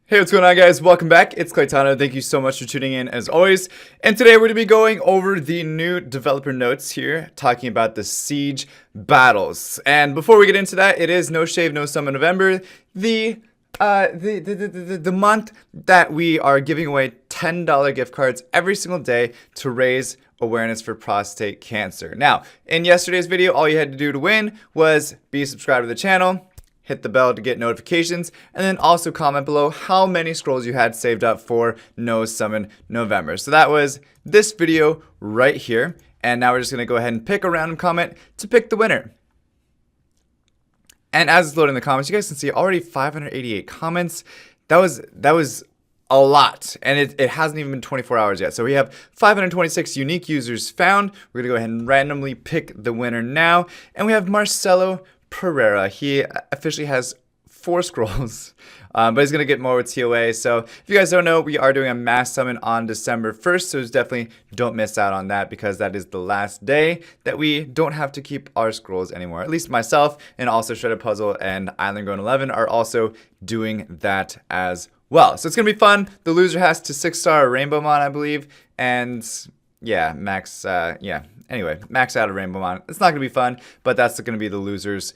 Hey, what's going on, guys? Welcome back. It's Claytano. Thank you so much for tuning in as always. And today we're going to be going over the new developer notes here, talking about the siege battles. And before we get into that, it is No Shave, No Summon November, the month that we are giving away $10 gift cards every single day to raise awareness for prostate cancer. Now, in yesterday's video, all you had to do to win was be subscribed to the channel, hit the bell to get notifications, and then also comment below how many scrolls you had saved up for No Summon November. So that was this video right here. And now we're just gonna go ahead and pick a random comment to pick the winner. And as it's loading the comments, you guys can see already 588 comments. That was a lot, and it hasn't even been 24 hours yet. So we have 526 unique users found. We're gonna go ahead and randomly pick the winner now. And we have Marcelo Pereira. He officially has 4 scrolls, but he's going to get more with TOA. So if you guys don't know, we are doing a mass summon on December 1st, so definitely don't miss out on that because that is the last day that we don't have to keep our scrolls anymore. At least myself and also Shredded Puzzle and Island Grown 11 are also doing that as well. So it's going to be fun. The loser has to 6-star Rainbow Mon, I believe, and yeah, max, anyway, max out a Rainbow Mon. It's not going to be fun, but that's going to be the loser's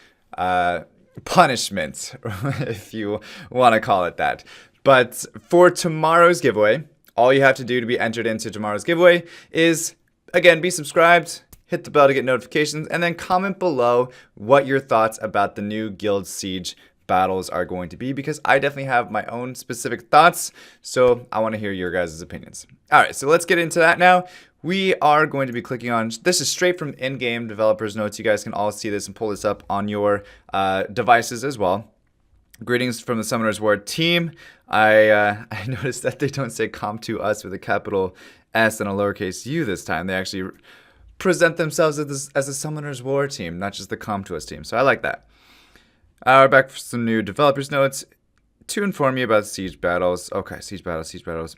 punishment, if you want to call it that. But for tomorrow's giveaway, all you have to do to be entered into tomorrow's giveaway is, again, be subscribed, hit the bell to get notifications, and then comment below what your thoughts about the new Guild Siege battles are going to be, because I definitely have my own specific thoughts, so I want to hear your guys' opinions. All right, so let's get into that now. We are going to be clicking on, this is straight from in-game developers notes. You guys can all see this and pull this up on your devices as well. Greetings from the Summoner's Ward team. I noticed that they don't say "come to us" with a capital S and a lowercase u this time. They actually present themselves as a Summoner's War team, not just the "come to us" team. So I like that. We're back for some new developers notes to inform you about siege battles. Okay, siege battles.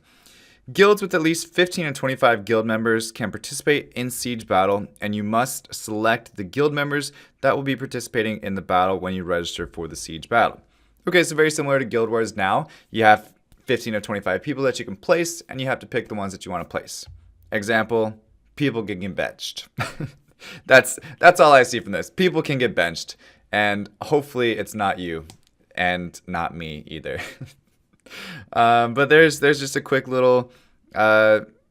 Guilds with at least 15 and 25 guild members can participate in siege battle, and you must select the guild members that will be participating in the battle when you register for the siege battle. Okay, so very similar to Guild Wars now. You have 15 or 25 people that you can place, and you have to pick the ones that you want to place. Example, people can get benched. That's all I see from this. People can get benched, and hopefully it's not you, and not me either. But there's just a quick little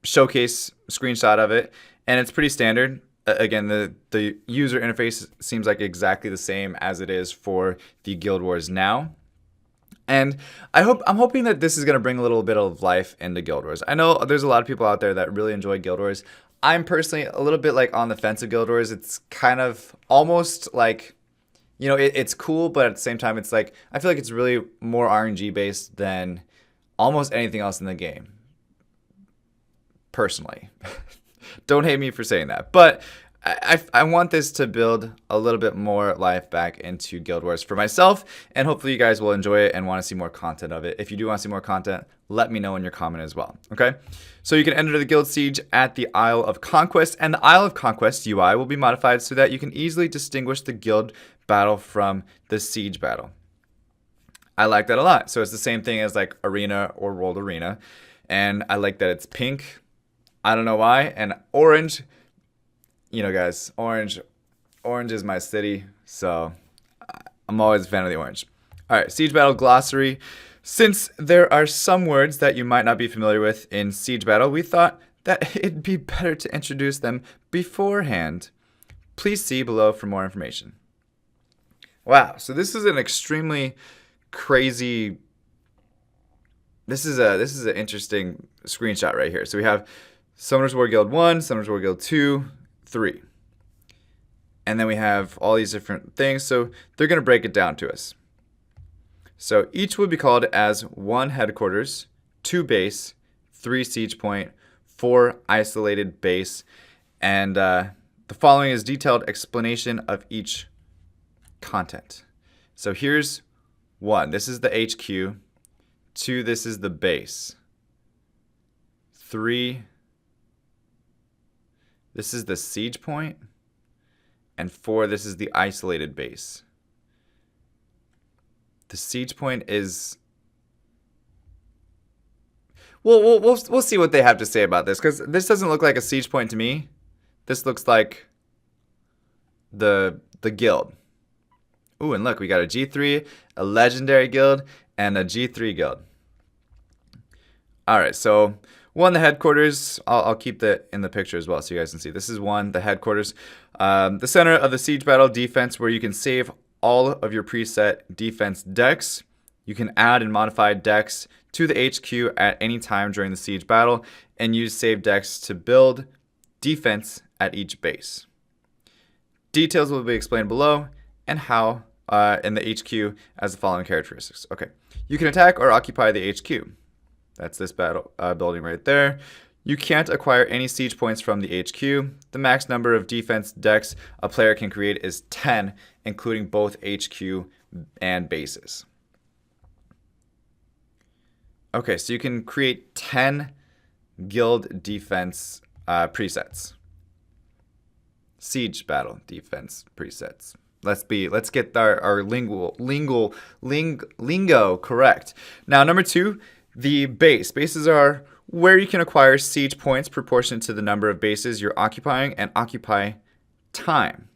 showcase screenshot of it, and it's pretty standard. Again, the user interface seems like exactly the same as it is for the Guild Wars now. And I'm hoping that this is going to bring a little bit of life into Guild Wars. I know there's a lot of people out there that really enjoy Guild Wars. I'm personally a little bit like on the fence of Guild Wars. It's kind of almost like, you know, it's cool, but at the same time, it's like, I feel like it's really more RNG based than almost anything else in the game. Personally. Don't hate me for saying that. But I want this to build a little bit more life back into Guild Wars for myself, and hopefully you guys will enjoy it and want to see more content of it. If you do want to see more content, let me know in your comment as well, okay? So you can enter the Guild Siege at the Isle of Conquest, and the Isle of Conquest UI will be modified so that you can easily distinguish the Guild battle from the Siege battle. I like that a lot. So it's the same thing as like Arena or World Arena, and I like that it's pink. I don't know why, and orange. You know, guys, orange is my city, so I'm always a fan of the orange. All right, Siege Battle Glossary. Since there are some words that you might not be familiar with in Siege Battle, we thought that it'd be better to introduce them beforehand. Please see below for more information. Wow, so this is an extremely crazy, this is an interesting screenshot right here. So we have Summoners War Guild 1, Summoners War Guild 2, 3. And then we have all these different things. So they're going to break it down to us. So each will be called as 1 headquarters, 2 base, 3 siege point, 4 isolated base. And the following is detailed explanation of each content. So here's 1. This is the HQ. 2, this is the base. 3, this is the siege point, and 4, this is the isolated base. The siege point is we'll see what they have to say about this, because this doesn't look like a siege point to me. This looks like the guild. Ooh, and look, we got a G3, a legendary guild, and a G3 guild. All right, so one, the headquarters. I'll keep that in the picture as well so you guys can see. This is one, the headquarters. The center of the siege battle defense, where you can save all of your preset defense decks. You can add and modify decks to the HQ at any time during the siege battle and use saved decks to build defense at each base. Details will be explained below and how in the HQ as the following characteristics. Okay, you can attack or occupy the HQ. That's this battle building right there. You can't acquire any siege points from the HQ. The max number of defense decks a player can create is 10, including both HQ and bases. Okay, so you can create 10 guild defense presets. Siege battle defense presets. Let's get our lingo correct. Now, number 2, the base. Bases are where you can acquire siege points proportionate to the number of bases you're occupying and occupy time.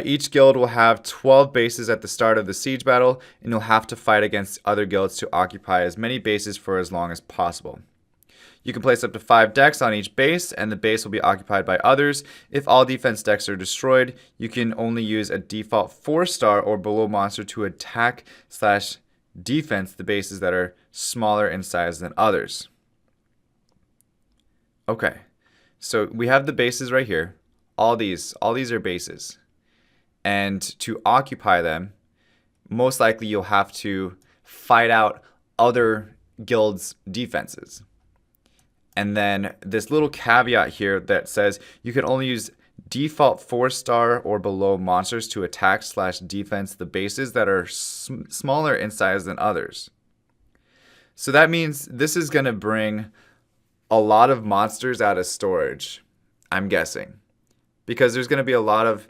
Each guild will have 12 bases at the start of the siege battle, and you'll have to fight against other guilds to occupy as many bases for as long as possible. You can place up to 5 decks on each base, and the base will be occupied by others. If all defense decks are destroyed, you can only use a default 4-star or below monster to attack/defense the bases that are smaller in size than others. Okay, so we have the bases right here. All these are bases. And to occupy them, most likely you'll have to fight out other guilds' defenses. And then this little caveat here that says you can only use default 4-star or below monsters to attack/defense the bases that are smaller in size than others. So that means this is going to bring a lot of monsters out of storage, I'm guessing. Because there's going to be a lot of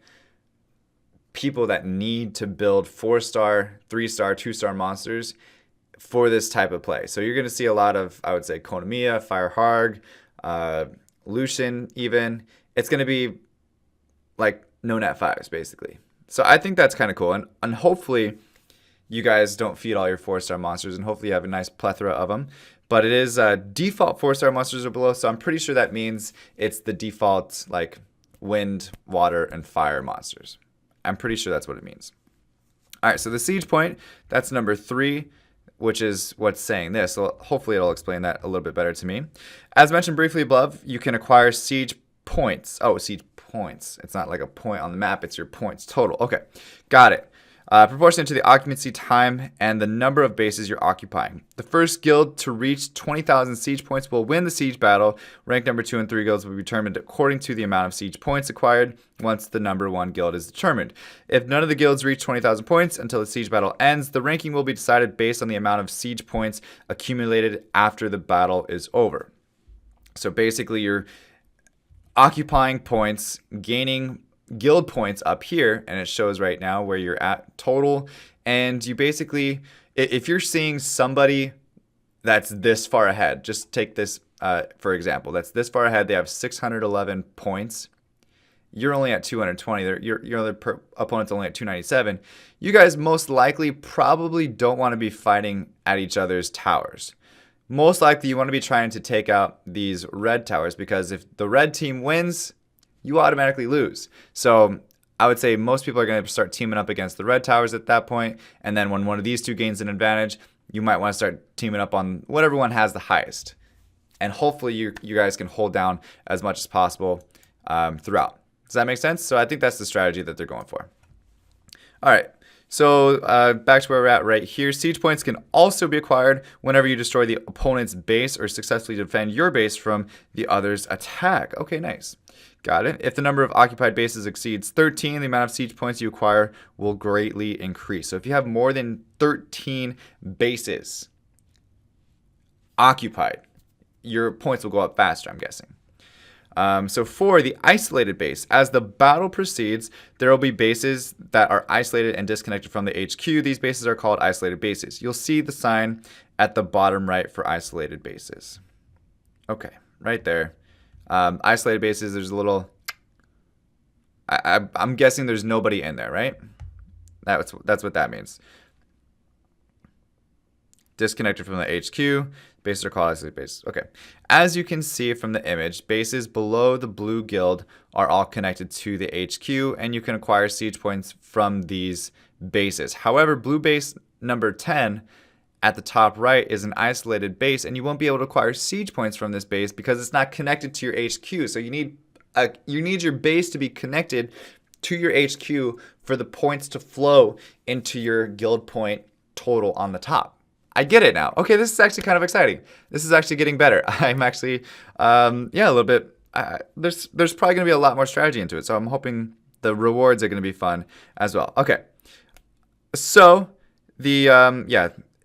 people that need to build 4-star, 3-star, 2-star monsters for this type of play. So you're going to see a lot of, I would say, Konamiya, Fireharg, Lucian even. It's going to be like no net 5s, basically. So I think that's kind of cool. And hopefully you guys don't feed all your 4-star monsters, and hopefully you have a nice plethora of them. But it is default 4-star monsters or below, so I'm pretty sure that means it's the default like wind, water, and fire monsters. I'm pretty sure that's what it means. All right, so the siege point, that's number 3, which is what's saying this. So hopefully it'll explain that a little bit better to me. As mentioned briefly above, you can acquire siege points. Oh, siege points. It's not like a point on the map. It's your points total. Okay, got it. Proportionate to the occupancy time and the number of bases you're occupying. The first guild to reach 20,000 siege points will win the siege battle. Rank number 2 and 3 guilds will be determined according to the amount of siege points acquired once the number 1 guild is determined. If none of the guilds reach 20,000 points until the siege battle ends, the ranking will be decided based on the amount of siege points accumulated after the battle is over. So basically you're occupying points, gaining guild points up here, and it shows right now where you're at total. And you basically, if you're seeing somebody that's this far ahead, just take this for example, that's this far ahead, they have 611 points, you're only at 220, your other opponent's only at 297. You guys most likely probably don't want to be fighting at each other's towers. Most likely you want to be trying to take out these red towers, because if the red team wins, you automatically lose. So I would say most people are going to start teaming up against the red towers at that point. And then when one of these two gains an advantage, you might want to start teaming up on whatever one has the highest. And hopefully you guys can hold down as much as possible throughout. Does that make sense? So I think that's the strategy that they're going for. All right. So back to where we're at right here. Siege points can also be acquired whenever you destroy the opponent's base or successfully defend your base from the other's attack. Okay, nice. Got it. If the number of occupied bases exceeds 13, the amount of siege points you acquire will greatly increase. So if you have more than 13 bases occupied, your points will go up faster, I'm guessing. So for the isolated base, as the battle proceeds, there will be bases that are isolated and disconnected from the HQ. These bases are called isolated bases. You'll see the sign at the bottom right for isolated bases. Okay, right there. Isolated bases, there's a little, I'm guessing there's nobody in there, right? That's what that means. Disconnected from the HQ. Bases are called isolated bases. Okay. As you can see from the image, bases below the blue guild are all connected to the HQ, and you can acquire siege points from these bases. However, blue base number 10 at the top right is an isolated base, and you won't be able to acquire siege points from this base because it's not connected to your HQ. So you need your base to be connected to your HQ for the points to flow into your guild point total on the top. I get it now. Okay, this is actually kind of exciting. This is actually getting better. I'm actually, a little bit, there's probably going to be a lot more strategy into it. So I'm hoping the rewards are going to be fun as well. Okay, so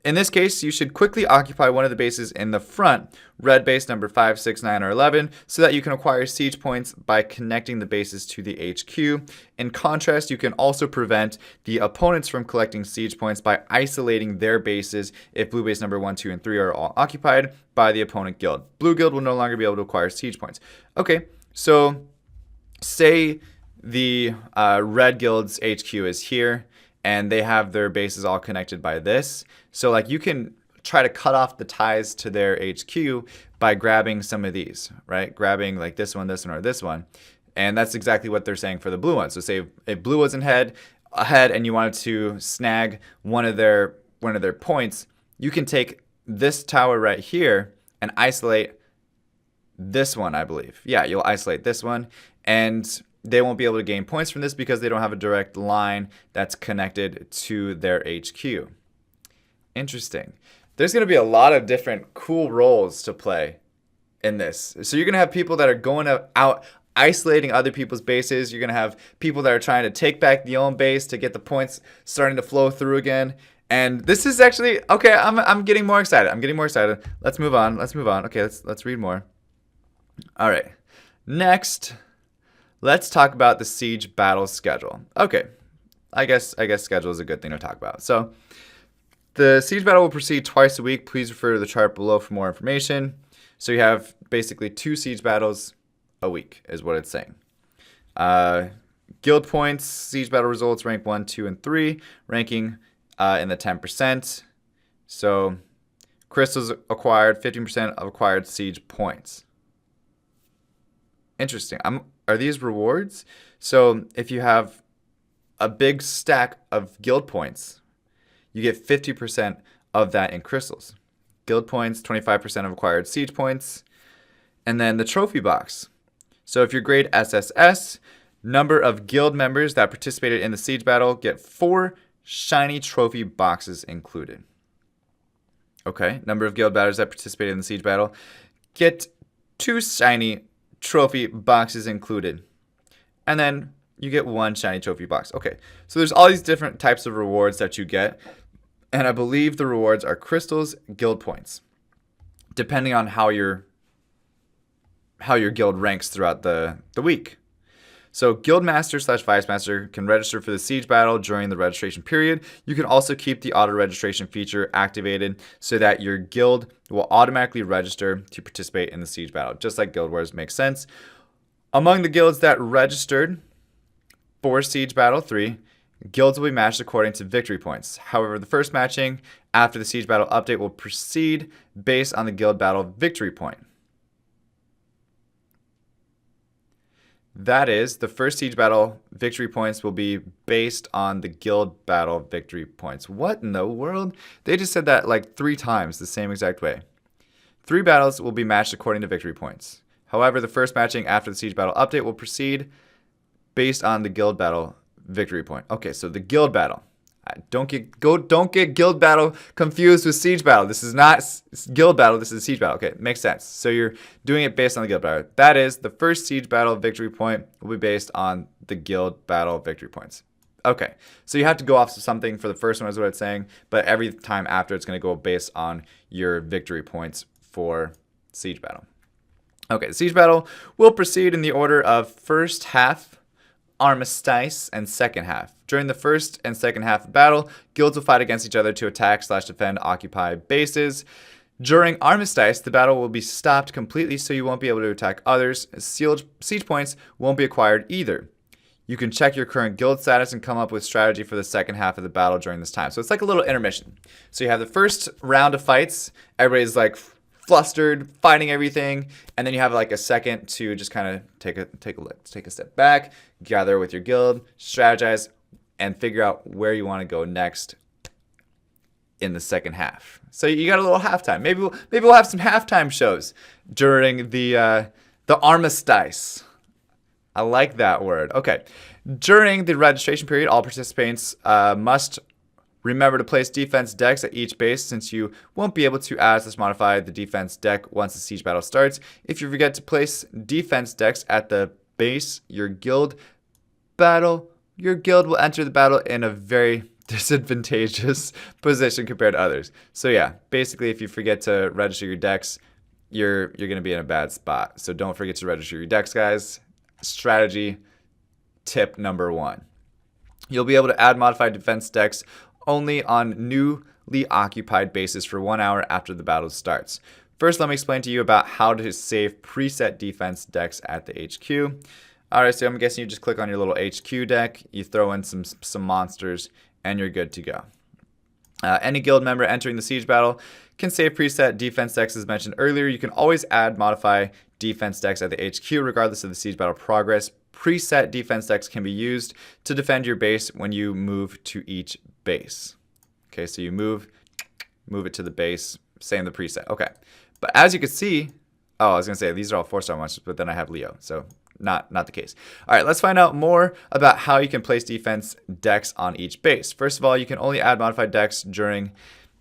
in this case, you should quickly occupy one of the bases in the front, red base number 5, 6, 9, or 11, so that you can acquire siege points by connecting the bases to the HQ. In contrast, you can also prevent the opponents from collecting siege points by isolating their bases if blue base number 1, 2, and 3 are all occupied by the opponent guild. Blue guild will no longer be able to acquire siege points. Okay, so say the red guild's HQ is here, and they have their bases all connected by this. So like you can try to cut off the ties to their HQ by grabbing some of these, right? Grabbing like this one, or this one. And that's exactly what they're saying for the blue one. So say if blue was ahead and you wanted to snag one of their points, you can take this tower right here and isolate this one, I believe. Yeah, you'll isolate this one, and they won't be able to gain points from this because they don't have a direct line that's connected to their HQ. Interesting. There's going to be a lot of different cool roles to play in this. So you're going to have people that are going out isolating other people's bases. You're going to have people that are trying to take back the own base to get the points starting to flow through again. And this is actually, okay, I'm getting more excited. Let's move on. Okay, let's read more. All right. Next, let's talk about the siege battle schedule. Okay, I guess schedule is a good thing to talk about. So the siege battle will proceed twice a week. Please refer to the chart below for more information. So you have basically 2 siege battles a week is what it's saying. Guild points, siege battle results, rank 1, 2, and 3, ranking in the 10%. So crystals acquired, 15% of acquired siege points. Interesting. Are these rewards? So if you have a big stack of guild points, you get 50% of that in crystals. Guild points, 25% of acquired siege points. And then the trophy box. So if you're grade SSS, number of guild members that participated in the siege battle get 4 shiny trophy boxes included. Okay, number of guild battles that participated in the siege battle get 2 shiny trophy boxes included. And then you get 1 shiny trophy box. Okay, so there's all these different types of rewards that you get. And I believe the rewards are crystals, guild points, depending on how your guild ranks throughout the week. So guild master / vice master can register for the siege battle during the registration period. You can also keep the auto registration feature activated so that your guild will automatically register to participate in the siege battle, just like Guild Wars makes sense. Among the guilds that registered for siege battle 3, guilds will be matched according to victory points. However, the first matching after the siege battle update will proceed based on the guild battle victory point. That is, the first siege battle victory points will be based on the guild battle victory points. What in the world? They just said that like 3 times the same exact way. 3 battles will be matched according to victory points. However, the first matching after the siege battle update will proceed based on the guild battle victory point. Okay, so the guild battle. Don't get guild battle confused with siege battle. This is not guild battle. This is siege battle. Okay, makes sense. So you're doing it based on the guild battle. That is, the first siege battle victory point will be based on the guild battle victory points. Okay, so you have to go off of something for the first one is what it's saying, but every time after it's going to go based on your victory points for siege battle. Okay, the siege battle will proceed in the order of first half armistice, and second half. During the first and second half of battle, guilds will fight against each other to attack/defend occupied bases. During armistice, the battle will be stopped completely, so you won't be able to attack others. Siege points won't be acquired either. You can check your current guild status and come up with strategy for the second half of the battle during this time. So it's like a little intermission. So you have the first round of fights. Everybody's like flustered, fighting everything, and then you have like a second to just kind of take a step back, gather with your guild, strategize, and figure out where you want to go next in the second half. So you got a little halftime. Maybe we'll have some halftime shows during the armistice. I like that word. Okay. During the registration period, all participants must remember to place defense decks at each base, since you won't be able to add/modify the defense deck once the siege battle starts. If you forget to place defense decks at the base, your guild will enter the battle in a very disadvantageous position compared to others. So yeah, basically if you forget to register your decks, you're going to be in a bad spot. So don't forget to register your decks, guys. Strategy tip number 1. You'll be able to add modified defense decks only on newly occupied bases for 1 hour after the battle starts. First, let me explain to you about how to save preset defense decks at the HQ. Alright, so I'm guessing you just click on your little HQ deck, you throw in some monsters, and you're good to go. Any guild member entering the siege battle can save preset defense decks as mentioned earlier. You can always modify defense decks at the HQ regardless of the siege battle progress. Preset defense decks can be used to defend your base when you move to each base. Okay, so you move it to the base, same the preset. Okay, but as you can see, I was gonna say these are all 4-star monsters, but then I have Leo, so not the case. All right, let's find out more about how you can place defense decks on each base. First of all, you can only add modified decks during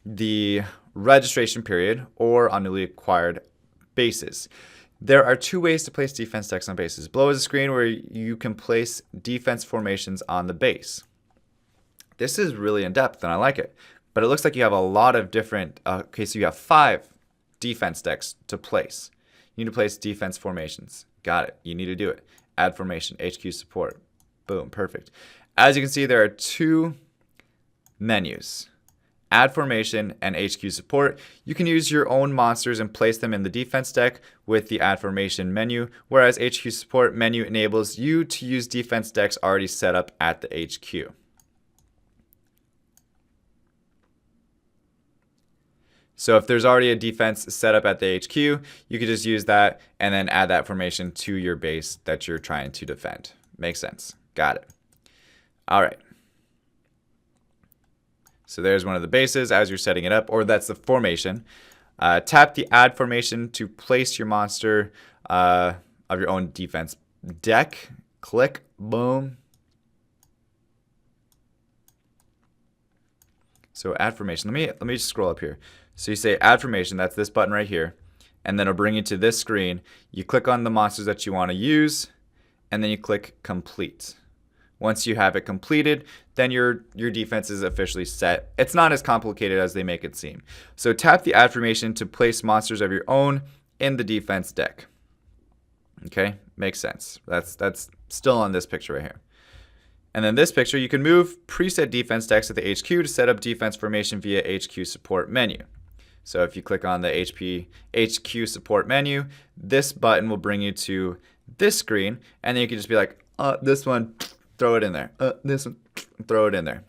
the registration period or on newly acquired bases. There are 2 ways to place defense decks on bases. Below is a screen where you can place defense formations on the base. This is really in-depth and I like it, but it looks like you have a lot of different, okay, so you have 5 defense decks to place. You need to place defense formations. Got it. You need to do it. Add formation, HQ support. Boom, perfect. As you can see, there are 2 menus. Add formation and HQ support. You can use your own monsters and place them in the defense deck with the add formation menu, whereas HQ support menu enables you to use defense decks already set up at the HQ. So if there's already a defense set up at the HQ, you could just use that and then add that formation to your base that you're trying to defend. Makes sense. Got it. All right. So there's one of the bases as you're setting it up, or that's the formation. Tap the add formation to place your monster of your own defense deck. Click, boom. So add formation. Let me just scroll up here. So you say add formation, that's this button right here, and then it'll bring you to this screen. You click on the monsters that you want to use, and then you click complete. Once you have it completed, then your defense is officially set. It's not as complicated as they make it seem. So tap the add formation to place monsters of your own in the defense deck. Okay, makes sense. That's still on this picture right here. And then this picture, you can move preset defense decks at the HQ to set up defense formation via HQ support menu. So if you click on the HQ support menu, this button will bring you to this screen, and then you can just be like, this one, throw it in there. This one, throw it in there.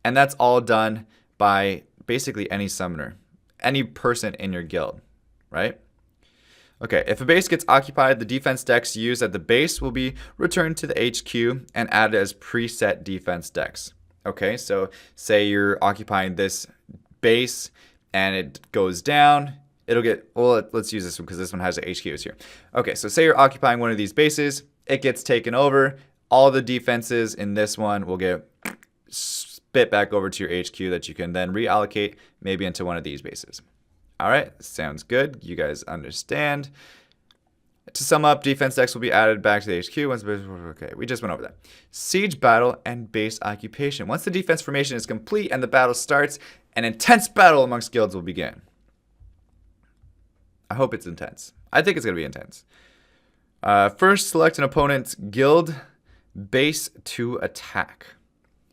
And that's all done by basically any summoner, any person in your guild, right? Okay, if a base gets occupied, the defense decks used at the base will be returned to the HQ and added as preset defense decks. Okay, so say you're occupying this base and it goes down, it'll get, well, let's use this one because this one has the HQs here. Okay, so say you're occupying one of these bases, it gets taken over, all the defenses in this one will get spit back over to your HQ that you can then reallocate maybe into one of these bases. All right, sounds good. You guys understand. To sum up, defense decks will be added back to the HQ once. Okay, we just went over that. Siege battle and base occupation. Once the defense formation is complete and the battle starts, an intense battle amongst guilds will begin. I hope it's intense. I think it's going to be intense. First, select an opponent's guild base to attack.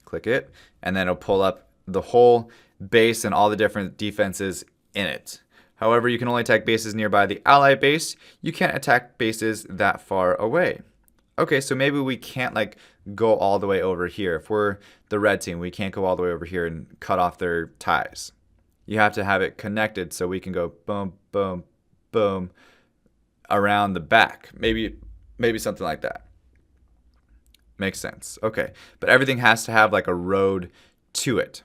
Click it, and then it'll pull up the whole base and all the different defenses in it. However, you can only attack bases nearby the ally base. You can't attack bases that far away. Okay, so maybe we can't like go all the way over here. If we're the red team, we can't go all the way over here and cut off their ties. You have to have it connected so we can go boom, boom, boom around the back. Maybe something like that. Makes sense. Okay, but everything has to have like a road to it.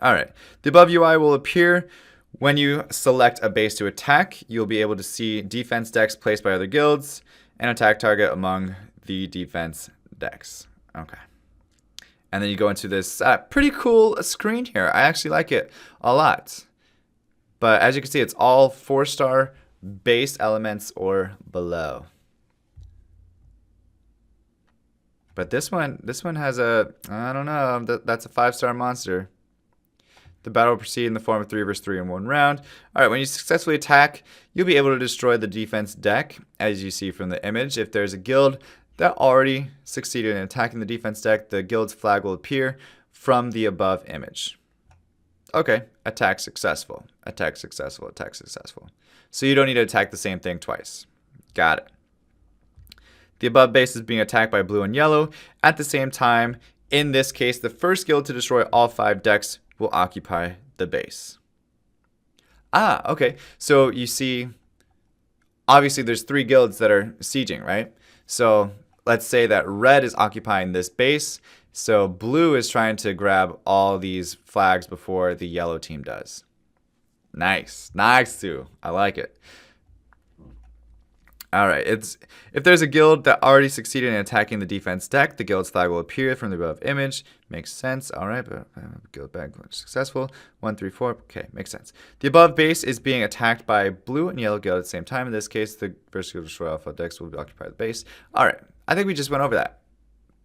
All right, the above UI will appear when you select a base to attack. You'll be able to see defense decks placed by other guilds and attack target among the defense decks. Okay. And then you go into this pretty cool screen here. I actually like it a lot. But as you can see, it's all 4-star base elements or below. But this one has a, I don't know, that's a 5-star monster. The battle will proceed in the form of 3 versus 3 in 1 round. All right, when you successfully attack, you'll be able to destroy the defense deck, as you see from the image. If there's a guild that already succeeded in attacking the defense deck, the guild's flag will appear from the above image. Okay, attack successful, attack successful, attack successful. So you don't need to attack the same thing twice. Got it. The above base is being attacked by blue and yellow at the same time. In this case, the first guild to destroy all 5 decks will occupy the base. Okay. So you see, obviously there's 3 guilds that are sieging, right? So let's say that red is occupying this base. So blue is trying to grab all these flags before the yellow team does. Nice. Nice, too. I like it. All right, if there's a guild that already succeeded in attacking the defense deck, the guild's flag will appear from the above image. Makes sense. All right, but guild bag successful. 1, 3, 4. Okay, makes sense. The above base is being attacked by blue and yellow guild at the same time. In this case, the first guild to destroy alpha decks will occupy the base. All right, I think we just went over that.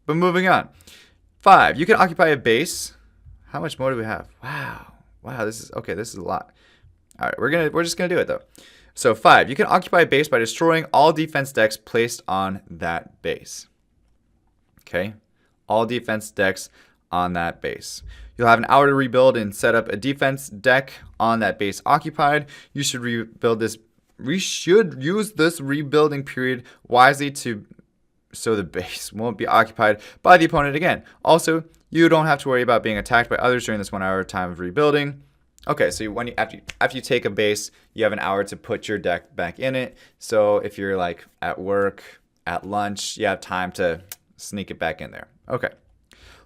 But moving on. 5, you can occupy a base. How much more do we have? Wow, this is okay. This is a lot. All right, we're just gonna do it though. So 5, you can occupy a base by destroying all defense decks placed on that base. Okay, all defense decks on that base. You'll have an hour to rebuild and set up a defense deck on that base occupied. You should rebuild this. We should use this rebuilding period wisely so the base won't be occupied by the opponent again. Also, you don't have to worry about being attacked by others during this 1 hour time of rebuilding. Okay, so after you take a base, you have an hour to put your deck back in it. So if you're like at work, at lunch, you have time to sneak it back in there. Okay.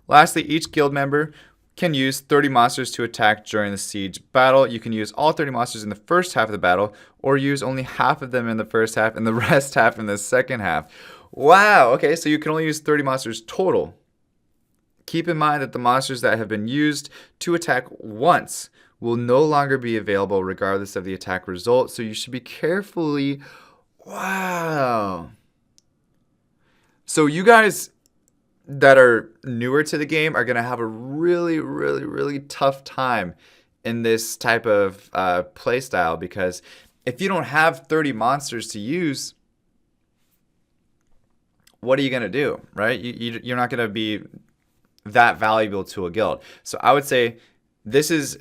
Lastly, each guild member can use 30 monsters to attack during the siege battle. You can use all 30 monsters in the first half of the battle, or use only half of them in the first half and the rest half in the second half. Wow, okay, so you can only use 30 monsters total. Keep in mind that the monsters that have been used to attack once will no longer be available regardless of the attack result. So you should be carefully. Wow. So you guys that are newer to the game are going to have a really, really, really tough time in this type of play style, because if you don't have 30 monsters to use, what are you going to do, right? You're not going to be that valuable to a guild. So I would say this is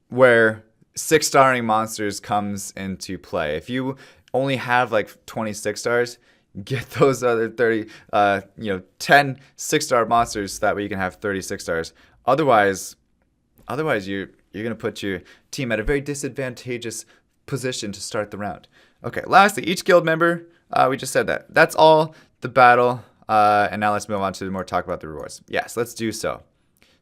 where 6-starring monsters comes into play. If you only have like 26 stars, get those other 30, 10 6-star monsters so that way you can have 36 stars. Otherwise you're going to put your team at a very disadvantageous position to start the round. Okay, lastly, each guild member, we just said that. That's all the battle. And now let's move on to more talk about the rewards. Yes, let's do so.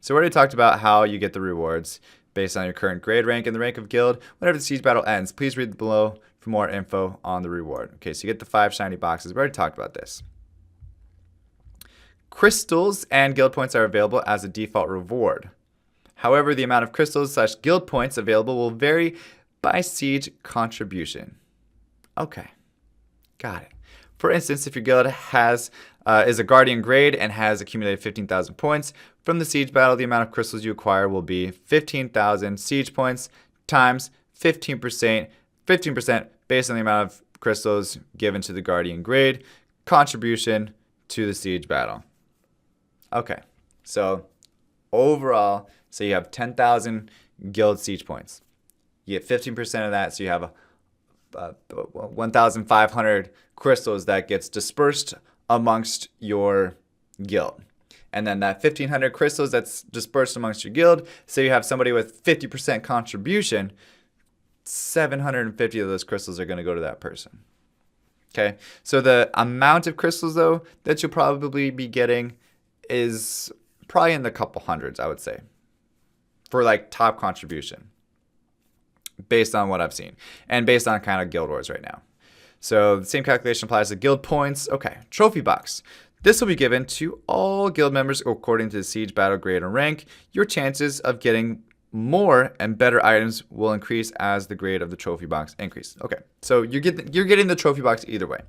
So we already talked about how you get the rewards based on your current grade rank and the rank of guild. Whenever the siege battle ends, please read below for more info on the reward. Okay, so you get the 5 shiny boxes. We already talked about this. Crystals and guild points are available as a default reward. However, the amount of crystals / guild points available will vary by siege contribution. Okay, got it. For instance, if your guild is a guardian grade and has accumulated 15,000 points from the siege battle, the amount of crystals you acquire will be 15,000 siege points times 15% based on the amount of crystals given to the guardian grade. Contribution to the siege battle. Okay, so overall, so you have 10,000 guild siege points. You get 15% of that, so you have 1,500 crystals that gets dispersed amongst your guild. And then that 1,500 crystals that's dispersed amongst your guild, so you have somebody with 50% contribution, 750 of those crystals are going to go to that person. Okay, so the amount of crystals, though, that you'll probably be getting is probably in the couple hundreds, I would say, for like top contribution, based on what I've seen, and based on kind of guild wars right now. So the same calculation applies to guild points. Okay, trophy box. This will be given to all guild members according to the siege battle grade and rank. Your chances of getting more and better items will increase as the grade of the trophy box increases. Okay, so you're getting the trophy box either way.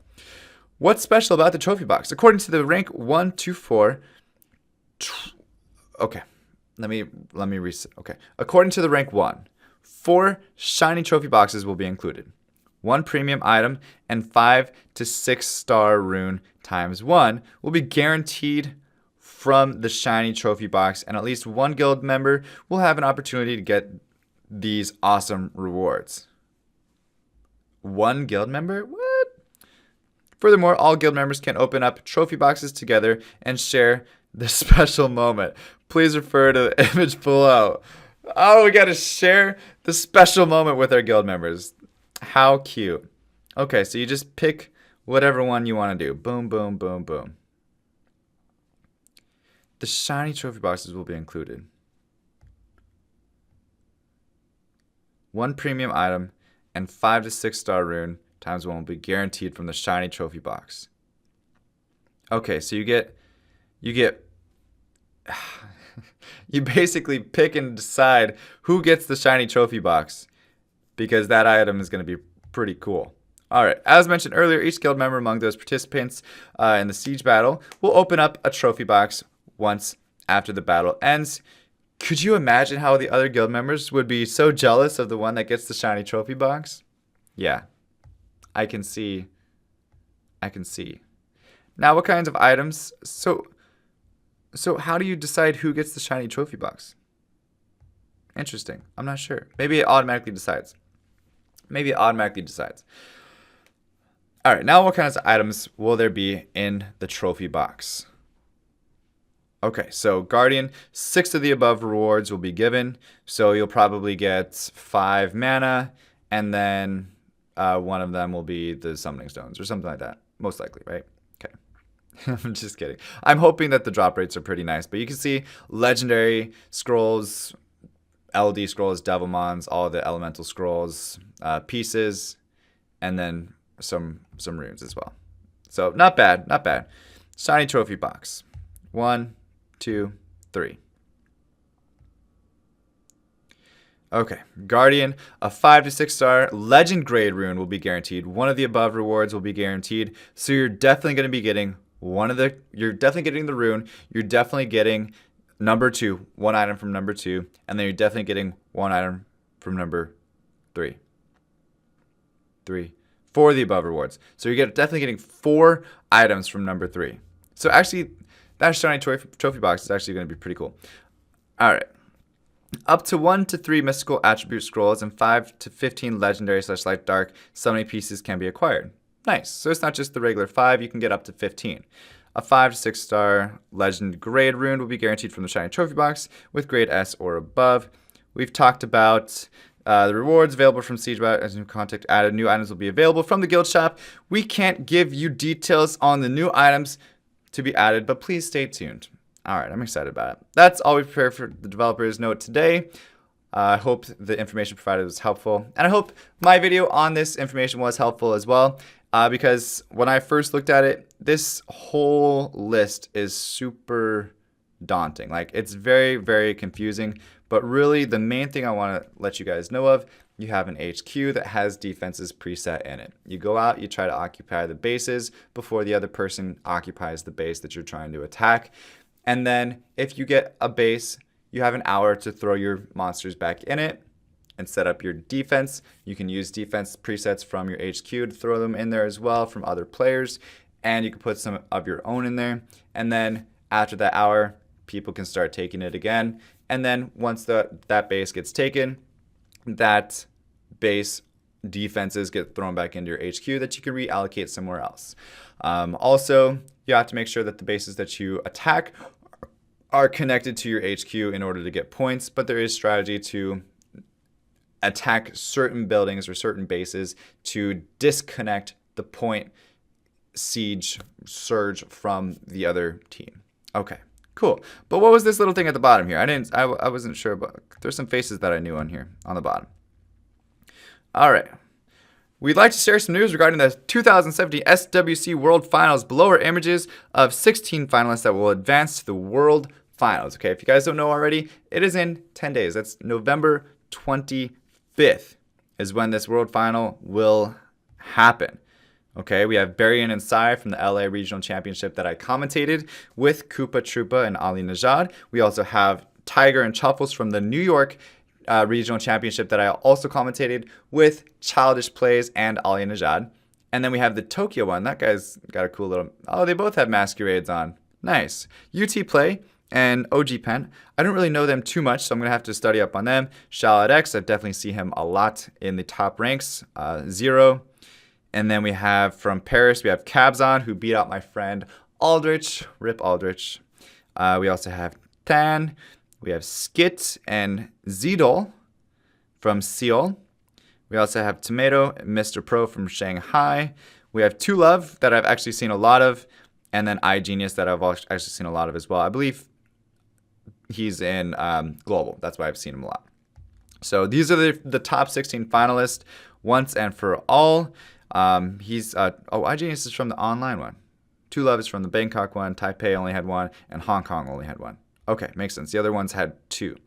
What's special about the trophy box? According to the rank 1 to 4, okay, let me reset. Okay, according to the rank 1, 4 shiny trophy boxes will be included. 1 premium item and 5 to 6 star rune times 1 will be guaranteed from the shiny trophy box, and at least 1 guild member will have an opportunity to get these awesome rewards. 1 guild member? What? Furthermore, all guild members can open up trophy boxes together and share the special moment. Please refer to the image below. Oh, we got to share the special moment with our guild members. How cute. Okay, so you just pick whatever one you want to do. Boom, boom, boom, boom. The shiny trophy boxes will be included. 1 premium item and 5 to 6 star rune times 1 will be guaranteed from the shiny trophy box. Okay, so you basically pick and decide who gets the shiny trophy box, because that item is going to be pretty cool. All right, as mentioned earlier, each guild member among those participants in the siege battle will open up a trophy box once after the battle ends. Could you imagine how the other guild members would be so jealous of the one that gets the shiny trophy box? Yeah, I can see. Now, what kinds of items? So how do you decide who gets the shiny trophy box? Interesting. I'm not sure. Maybe it automatically decides. All right, now what kinds of items will there be in the trophy box? Okay, so Guardian, 6 of the above rewards will be given. So you'll probably get 5 mana, and then one of them will be the summoning stones or something like that. Most likely, right? Okay. I'm just kidding. I'm hoping that the drop rates are pretty nice, but you can see legendary scrolls, LD scrolls, Devilmons, all the elemental scrolls, pieces, and then some runes as well. So not bad, not bad. Shiny trophy box. 1, 2, 3. Okay, Guardian, a 5 to 6 star legend grade rune will be guaranteed. One of the above rewards will be guaranteed. So you're definitely going to be getting you're definitely getting the rune. You're definitely getting number 2, 1 item from number 2, and then you're definitely getting 1 item from number 3. 4 of the above rewards. So you're definitely getting 4 items from number 3. So actually, that shiny trophy box is actually going to be pretty cool. All right. Up to 1 to 3 mystical attribute scrolls and 5 to 15 legendary / light dark summoning pieces can be acquired. Nice. So it's not just the regular 5, you can get up to 15. A 5 to 6 star legend grade rune will be guaranteed from the shiny trophy box with grade S or above. We've talked about the rewards available from Siege Battle. As new content added, new items will be available from the guild shop. We can't give you details on the new items to be added, but please stay tuned. All right, I'm excited about it. That's all we prepared for the developers note today. I hope the information provided was helpful, and I hope my video on this information was helpful as well, because when I first looked at it, this whole list is super daunting. Like, it's very, very confusing, but really the main thing I want to let you guys know of, you have an HQ that has defenses preset in it. You go out, you try to occupy the bases before the other person occupies the base that you're trying to attack. And then if you get a base, you have an hour to throw your monsters back in it and set up your defense. You can use defense presets from your HQ to throw them in there as well from other players. and you can put some of your own in there. And then after that hour, people can start taking it again. And then once that base gets taken, that base defenses get thrown back into your HQ that you can reallocate somewhere else. Also, you have to make sure that the bases that you attack are connected to your HQ in order to get points, but there is strategy to attack certain buildings or certain bases to disconnect the point siege surge from the other team. Okay, cool. But what was this little thing at the bottom here? I wasn't sure, but there's some faces that I knew on here on the bottom. All right. We'd like to share some news regarding the 2017 SWC World Finals. Below are images of 16 finalists that will advance to the World Finals. Okay, if you guys don't know already, it is in 10 days. That's November 25th is when this World Final will happen. Okay, we have Barian and Sai from the LA Regional Championship that I commentated with Koopa Troopa and Ali Najad. We also have Tiger and Chuffles from the New York Regional Championship that I also commentated with Childish Plays and Ali Najad. And then we have the Tokyo one. That guy's got a cool little... Oh, they both have masquerades on. Nice. UT Play and OG Pen. I don't really know them too much, so I'm going to have to study up on them. Shalat X, I definitely see him a lot in the top ranks. Zero. And then we have from Paris, we have Cabzon, who beat out my friend Aldrich. Rip Aldrich. We also have Tan. We have Skit and Zidol from Seoul. We also have Tomato and Mr. Pro from Shanghai. We have Two Love that I've actually seen a lot of. And then iGenius that I've actually seen a lot of as well. I believe he's in Global. That's why I've seen him a lot. So these are the top 16 finalists once and for all. iGenius is from the online one. Two Love is from the Bangkok one. Taipei only had one. And Hong Kong only had one. Okay, makes sense. The other ones had two.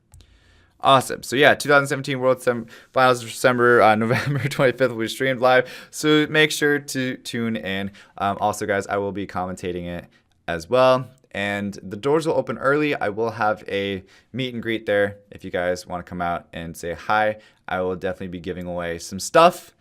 Awesome. So yeah, 2017 World Finals November 25th will be streamed live. So make sure to tune in. Also, guys, I will be commentating it as well. And the doors will open early. I will have a meet and greet there. If you guys want to come out and say hi, I will definitely be giving away some stuff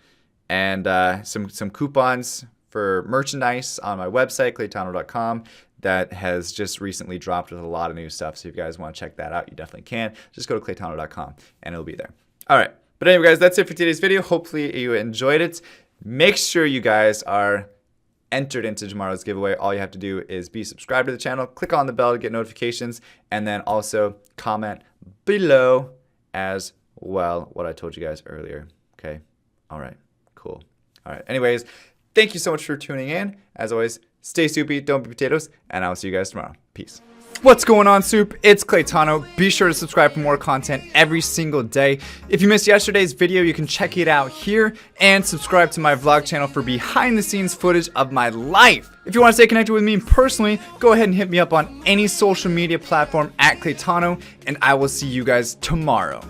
and some coupons for merchandise on my website, Claytano.com. That has just recently dropped with a lot of new stuff. So if you guys want to check that out, you definitely can. Just go to Claytano.com and it'll be there. All right. But anyway, guys, that's it for today's video. Hopefully you enjoyed it. Make sure you guys are entered into tomorrow's giveaway. All you have to do is be subscribed to the channel, click on the bell to get notifications, and then also comment below as well what I told you guys earlier. Okay. All right. Cool. All right. Anyways, thank you so much for tuning in. As always, stay soupy, don't be potatoes, and I'll see you guys tomorrow. Peace. What's going on, Soup? It's Claytano. Be sure to subscribe for more content every single day. If you missed yesterday's video, you can check it out here and subscribe to my vlog channel for behind the scenes footage of my life. If you want to stay connected with me personally, go ahead and hit me up on any social media platform at Claytano, and I will see you guys tomorrow.